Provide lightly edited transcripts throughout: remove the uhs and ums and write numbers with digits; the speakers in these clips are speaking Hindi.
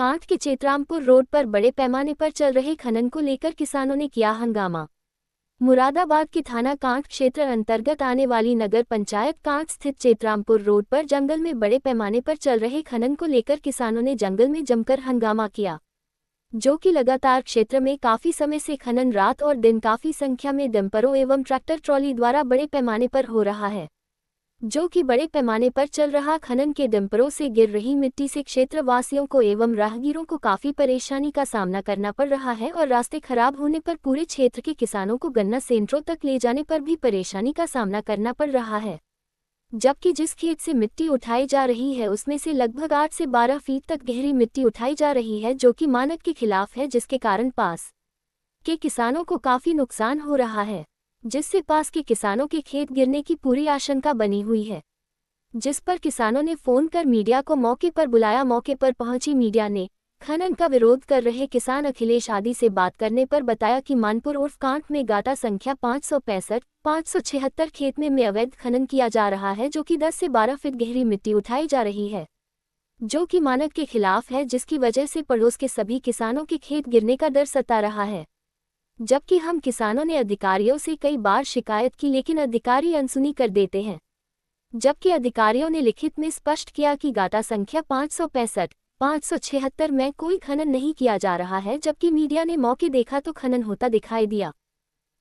कांठ के चेतरामपुर रोड पर बड़े पैमाने पर चल रहे खनन को लेकर किसानों ने किया हंगामा। मुरादाबाद के थाना कांठ क्षेत्र अंतर्गत आने वाली नगर पंचायत कांठ स्थित चेतरामपुर रोड पर जंगल में बड़े पैमाने पर चल रहे खनन को लेकर किसानों ने जंगल में जमकर हंगामा किया, जो कि लगातार क्षेत्र में काफी समय से खनन रात और दिन काफी संख्या में डंपरों एवं ट्रैक्टर ट्रॉली द्वारा बड़े पैमाने पर हो रहा है, जो कि बड़े पैमाने पर चल रहा खनन के डंपरों से गिर रही मिट्टी से क्षेत्रवासियों को एवं राहगीरों को काफी परेशानी का सामना करना पड़ रहा है और रास्ते खराब होने पर पूरे क्षेत्र के किसानों को गन्ना सेंटरों तक ले जाने पर भी परेशानी का सामना करना पड़ रहा है। जबकि जिस खेत से मिट्टी उठाई जा रही है उसमें से लगभग 8 से 12 फीट तक गहरी मिट्टी उठाई जा रही है, जो कि मानक के खिलाफ है, जिसके कारण पास के किसानों को काफी नुकसान हो रहा है, जिससे पास के किसानों के खेत गिरने की पूरी आशंका बनी हुई है। जिस पर किसानों ने फोन कर मीडिया को मौके पर बुलाया। मौके पर पहुंची मीडिया ने खनन का विरोध कर रहे किसान अखिलेश आदि से बात करने पर बताया कि मानपुर उर्फ कांठ में गाटा संख्या 565-576 खेत में अवैध खनन किया जा रहा है, जो कि 10 से 12 फीट गहरी मिट्टी उठाई जा रही है, जो कि मानक के खिलाफ है, जिसकी वजह से पड़ोस के सभी किसानों के खेत गिरने का डर सता रहा है। जबकि हम किसानों ने अधिकारियों से कई बार शिकायत की, लेकिन अधिकारी अनसुनी कर देते हैं। जबकि अधिकारियों ने लिखित में स्पष्ट किया कि गाटा संख्या 565-576 में कोई खनन नहीं किया जा रहा है, जबकि मीडिया ने मौके देखा तो खनन होता दिखाई दिया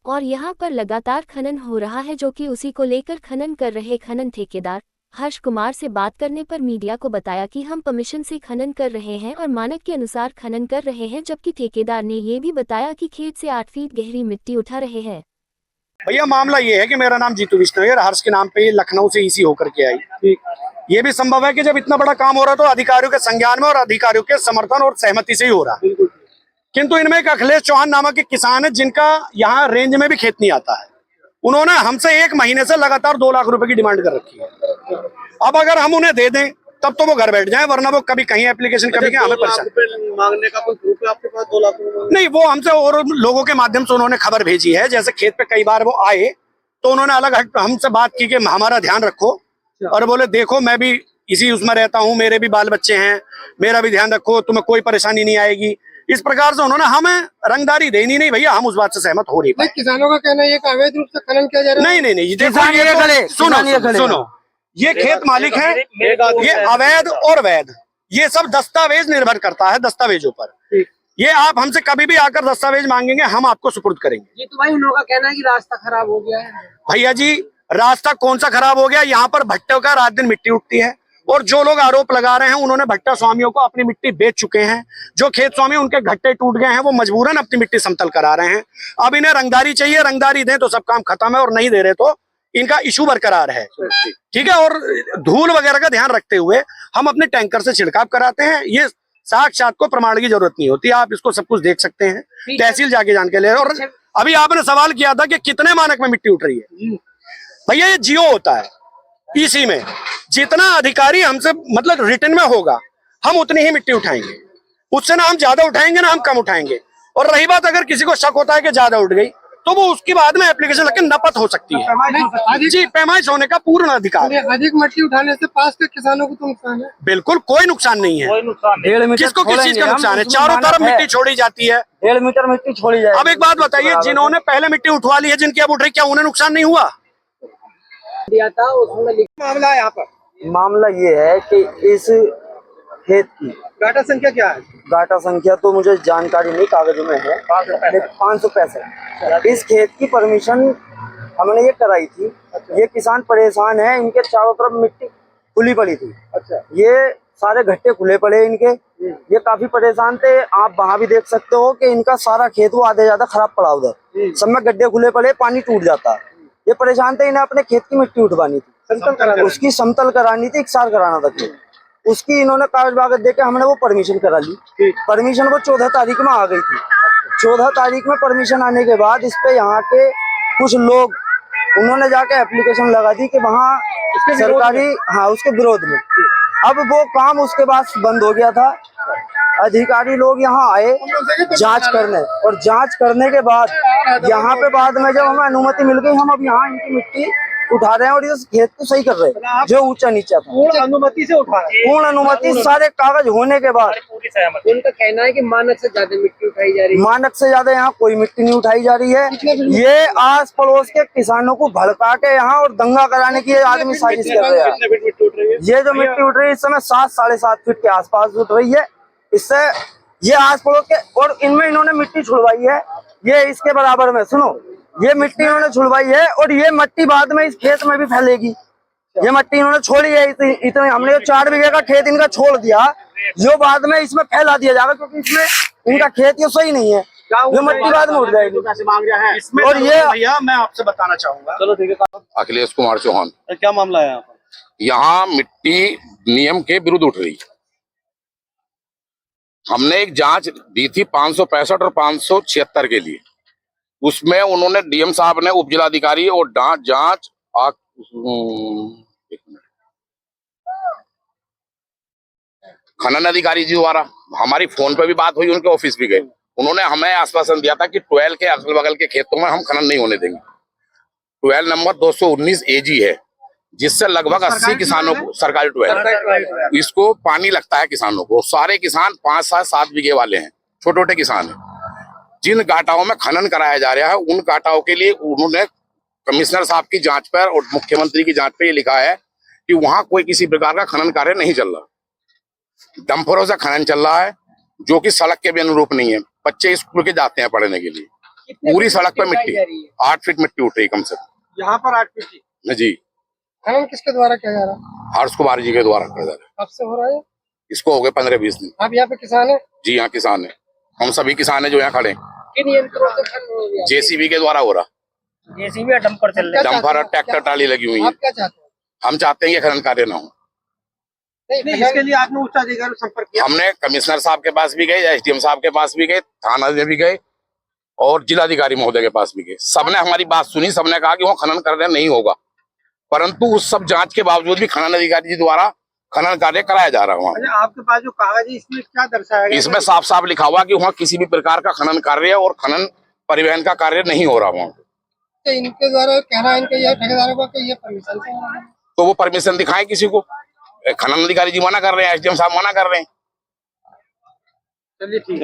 और यहां पर लगातार खनन हो रहा है, जो कि उसी को लेकर खनन कर रहे खनन ठेकेदार हर्ष कुमार से बात करने पर मीडिया को बताया कि हम परमिशन से खनन कर रहे हैं और मानक के अनुसार खनन कर रहे हैं। जबकि ठेकेदार ने ये भी बताया कि खेत से 8 फीट गहरी मिट्टी उठा रहे हैं। भैया मामला ये है कि मेरा नाम जीतू बिश्नोई है, हर्ष के नाम पे लखनऊ से ईसी होकर के आई। ये भी संभव है कि जब इतना बड़ा काम हो रहा है तो अधिकारियों के संज्ञान में और अधिकारियों के समर्थन और सहमति से ही हो रहा है, किंतु इनमें एक अखिलेश चौहान नामक एक किसान है जिनका यहाँ रेंज में भी खेत नहीं आता है। उन्होंने हमसे 1 महीने से लगातार 2 लाख रुपए की डिमांड कर रखी है। अब अगर हम उन्हें दे दें तब तो वो घर बैठ जाएं, वरना वो कभी कहीं एप्लीकेशन कभी हमें परेशान मांगने का कोई प्रूफ है आपके पास? 2 लाख नहीं, वो हमसे और लोगों के माध्यम से उन्होंने खबर भेजी है। जैसे खेत पे कई बार वो आए तो उन्होंने अलग हमसे बात की कि हमारा ध्यान रखो, और बोले देखो मैं भी इसी उसमें रहता हूँ, मेरे भी बाल बच्चे हैं, मेरा भी ध्यान रखो, तुम्हें कोई परेशानी नहीं आएगी। इस प्रकार से उन्होंने हमें रंगदारी देनी नहीं भैया, हम उस बात से सहमत हो नहीं पाए। किसानों का कहना है कि अवैध रूप से खनन किया जा रहा है। नहीं, सुनो, ये खेत मालिक है, ये अवैध और वैध ये सब दस्तावेज निर्भर करता है दस्तावेजों पर। ये आप हमसे कभी भी आकर दस्तावेज मांगेंगे हम आपको सुपुर्द करेंगे। ये तो भाई उन लोगों का कहना है कि रास्ता खराब हो गया है। भैया जी रास्ता कौन सा खराब हो गया? यहाँ पर भट्टों का रात दिन मिट्टी उठती है, और जो लोग आरोप लगा रहे हैं उन्होंने भट्टा स्वामियों को अपनी मिट्टी बेच चुके हैं। जो खेत स्वामी उनके घट्टे टूट गए हैं वो मजबूरन अपनी मिट्टी समतल करा रहे हैं। अब इन्हें रंगदारी चाहिए, रंगदारी दें तो सब काम खत्म है, और नहीं दे रहे तो इनका इशू बरकरार है, ठीक है। और धूल वगैरह का ध्यान रखते हुए हम अपने टैंकर से छिड़काव कराते हैं। ये साक्षात को प्रमाण की जरूरत नहीं होती, आप इसको सब कुछ देख सकते हैं, तहसील जाके जान के ले। और अभी आपने सवाल किया था कि कितने मानक में मिट्टी उठ रही है। भैया ये जियो होता है, इसी में जितना अधिकारी हमसे मतलब रिटर्न में होगा हम उतनी ही मिट्टी उठाएंगे, उससे ना हम ज्यादा उठाएंगे ना हम कम उठाएंगे। और रही बात अगर किसी को शक होता है कि ज्यादा उठ गई तो वो उसके बाद में एप्लीकेशन लग के नपत हो सकती है। जी, पैमाइश होने का पूर्ण अधिकार है। अधिक मिट्टी उठाने से पास के किसानों को तो नुकसान है? बिल्कुल कोई नुकसान नहीं है। किसको किस चीज का नुकसान है? चारों तरफ मिट्टी छोड़ी जाती है, 1.5 मीटर मिट्टी छोड़ी जाए। अब एक बात बताइए, जिन्होंने पहले मिट्टी उठवा ली है, जिनकी अब उठ रही, क्या उन्हें नुकसान नहीं हुआ? दिया था उसमें मामला है। यहाँ पर मामला ये है कि इस खेत की गाटा संख्या क्या है? गाटा संख्या तो मुझे जानकारी नहीं, कागजों में है 565। इस खेत की परमिशन हमने ये कराई थी। ये किसान परेशान है, इनके चारों तरफ मिट्टी खुली पड़ी थी। अच्छा, ये सारे घट्टे खुले पड़े इनके, ये काफी परेशान थे। आप वहाँ भी देख सकते हो कि इनका सारा खेत वो आधे ज्यादा खराब पड़ा, उधर सब में गड्ढे खुले पड़े, पानी टूट जाता है। ये परेशान थे, इन्हें अपने खेत की मिट्टी उठवानी थी, उसकी समतल करानी थी, इकसार कराना था खेत। उसकी इन्होंने कागज वागज देके हमने वो परमिशन करा ली। परमिशन वो 14 तारीख में आ गई थी। 14 तारीख में परमिशन आने के बाद इस पे यहाँ के कुछ लोग उन्होंने जाके एप्लीकेशन लगा दी कि वहाँ सरकारी, हाँ, उसके विरोध में। अब वो काम उसके बाद बंद हो गया था। अधिकारी लोग यहाँ आए जांच करने, और जांच करने के बाद यहाँ पे बाद में जब हमें अनुमति मिल गई, हम अब यहाँ इनकी मिट्टी उठा रहे हैं और इस खेत को सही कर रहे हैं जो ऊंचा नीचा था। पूर्ण अनुमति से उठा रहे हैं। पूर्ण अनुमति, सारे कागज होने के बाद। उनका कहना है कि मानक से ज्यादा मिट्टी उठाई जा रही है। मानक से ज्यादा यहाँ कोई मिट्टी नहीं उठाई जा रही है। ये आस पड़ोस के किसानों को भड़का के यहाँ और दंगा कराने की ये आदमी साजिश कर रहे हैं। ये जो मिट्टी उठ रही है इस समय 7 साढ़े 7 फीट के आसपास उठ रही है। इससे ये आस पड़ोस के, और इनमें इन्होंने मिट्टी छुड़वाई है। ये इसके बराबर में सुनो, ये मिट्टी इन्होंने छुड़वाई है और ये मिट्टी बाद में इस खेत में भी फैलेगी। ये मिट्टी इन्होंने छोड़ी है इतने, हमने 4 बीघे का खेत इनका छोड़ दिया, जो बाद में इसमें फैला दिया जाएगा क्योंकि इसमें इनका खेत ये सही नहीं है, ये मिट्टी बाद में उठ जाएगी। और ये भैया मैं आपसे बताना चाहूंगा, चलो ठीक है। अखिलेश कुमार चौहान। क्या मामला है यहाँ पर? यहाँ मिट्टी नियम के विरुद्ध उठ रही। हमने एक जांच दी थी 565 और 576 के लिए, उसमें उन्होंने डीएम साहब ने, उप जिलाधिकारी और जांच खनन अधिकारी जी द्वारा हमारी फोन पे भी बात हुई, उनके ऑफिस भी गए। उन्होंने हमें आश्वासन दिया था कि 12 के अगल बगल के खेतों में हम खनन नहीं होने देंगे। 12 नंबर 219 AG है, जिससे लगभग 80 किसानों को, सरकारी 12 इसको पानी लगता है किसानों को। सारे किसान 5 से 7 बीघे वाले हैं, छोटे छोटे किसान हैं। जिन गाटाओं में खनन कराया जा रहा है उन गाटाओं के लिए उन्होंने कमिश्नर साहब की जांच पर और मुख्यमंत्री की जांच पर ये लिखा है कि वहां कोई किसी प्रकार का खनन कार्य नहीं चल रहा। डंपरों से खनन चल रहा है जो कि सड़क के भी अनुरूप नहीं है। बच्चे स्कूल के जाते हैं पढ़ने के लिए। पूरी सड़क पर मिट्टी 8 फीट मिट्टी उठ रही कम से कम। यहाँ पर 8 फीट जी। खनन किसके द्वारा किया जा रहा है? हर्ष कुमार जी के द्वारा किया जा रहा है। कब से हो रहा है? इसको हो गए 15-20 दिन। आप यहाँ पे किसान है? जी यहाँ किसान है, हम सभी किसान है जो यहाँ खड़े हैं। किन यंत्रों से खनन हो रहा है? JCB के द्वारा हो रहा। JCB या डंपर चल रहे हैं? डंपर, ट्रैक्टर, ट्राली लगी हुई है। आप क्या चाहते हैं? हम चाहते हैं ये खनन कार्य ना हो। नहीं, इसके लिए आपने उच्च अधिकारी से संपर्क किया? हमने कमिश्नर साहब के पास भी गए, SDM साहब के पास भी गए, थाना में भी गए और जिलाधिकारी महोदय के पास भी गए। सबने हमारी बात सुनी, सबने कहा कि वो खनन कार्य नहीं होगा, परंतु उस सब जांच के बावजूद भी खनन अधिकारी जी द्वारा खनन कार्य कराया जा रहा है वहाँ। आपके पास जो कागज है इसमें क्या दर्शाया गया? इसमें साफ साफ लिखा हुआ कि वहाँ किसी भी प्रकार का खनन कार्य और खनन परिवहन का कार्य नहीं हो रहा वहाँ। तो इनके द्वारा कहना है इनके ये ठेकेदारों का कि ये परमिशन से हो रहा है। तो वो परमिशन दिखाएं किसी को। खनन अधिकारी जी मना कर रहे हैं, SDM साहब मना कर रहे हैं। चलिए ठीक है।